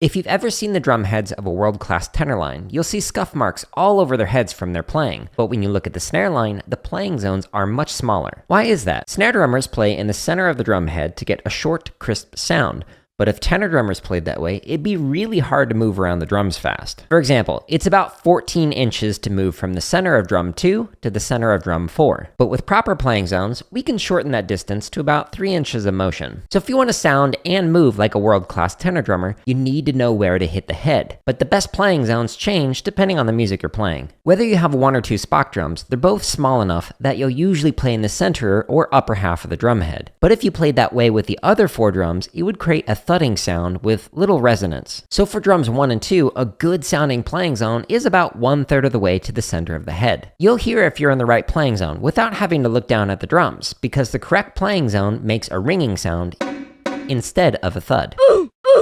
If you've ever seen the drum heads of a world-class tenor line, you'll see scuff marks all over their heads from their playing. But when you look at the snare line, the playing zones are much smaller. Why is that? Snare drummers play in the center of the drum head to get a short, crisp sound. But if tenor drummers played that way, it'd be really hard to move around the drums fast. For example, it's about 14 inches to move from the center of drum 2 to the center of drum 4. But with proper playing zones, we can shorten that distance to about 3 inches of motion. So if you want to sound and move like a world-class tenor drummer, you need to know where to hit the head. But the best playing zones change depending on the music you're playing. Whether you have 1 or 2 spock drums, they're both small enough that you'll usually play in the center or upper half of the drum head. But if you played that way with the other 4 drums, it would create a thudding sound with little resonance. So for drums 1 and 2, a good sounding playing zone is about 1/3 of the way to the center of the head. You'll hear if you're in the right playing zone without having to look down at the drums, because the correct playing zone makes a ringing sound instead of a thud.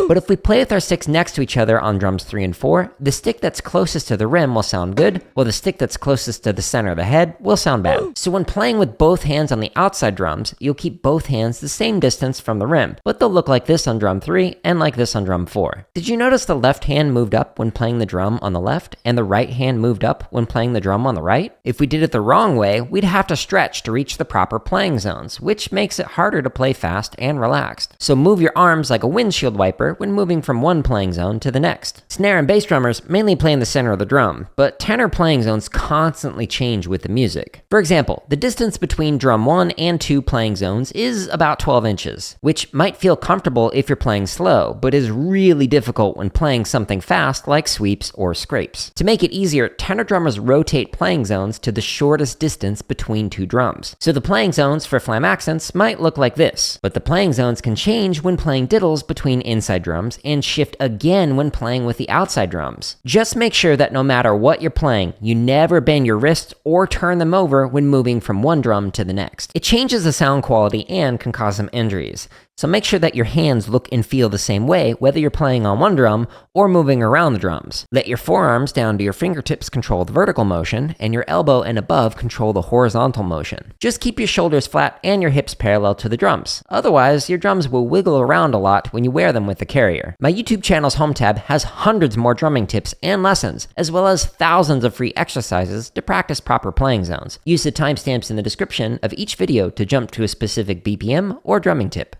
But if we play with our sticks next to each other on drums 3 and 4, the stick that's closest to the rim will sound good, while the stick that's closest to the center of the head will sound bad. So when playing with both hands on the outside drums, you'll keep both hands the same distance from the rim, but they'll look like this on drum 3 and like this on drum 4. Did you notice the left hand moved up when playing the drum on the left, and the right hand moved up when playing the drum on the right? If we did it the wrong way, we'd have to stretch to reach the proper playing zones, which makes it harder to play fast and relaxed. So move your arms like a windshield wiper when moving from one playing zone to the next. Snare and bass drummers mainly play in the center of the drum, but tenor playing zones constantly change with the music. For example, the distance between drum 1 and 2 playing zones is about 12 inches, which might feel comfortable if you're playing slow, but is really difficult when playing something fast like sweeps or scrapes. To make it easier, tenor drummers rotate playing zones to the shortest distance between 2 drums. So the playing zones for flam accents might look like this, but the playing zones can change when playing diddles between inside drums and shift again when playing with the outside drums. Just make sure that no matter what you're playing, you never bend your wrists or turn them over when moving from one drum to the next. It changes the sound quality and can cause some injuries. So make sure that your hands look and feel the same way whether you're playing on one drum or moving around the drums. Let your forearms down to your fingertips control the vertical motion, and your elbow and above control the horizontal motion. Just keep your shoulders flat and your hips parallel to the drums. Otherwise, your drums will wiggle around a lot when you wear them with the carrier. My YouTube channel's home tab has hundreds more drumming tips and lessons, as well as thousands of free exercises to practice proper playing zones. Use the timestamps in the description of each video to jump to a specific BPM or drumming tip.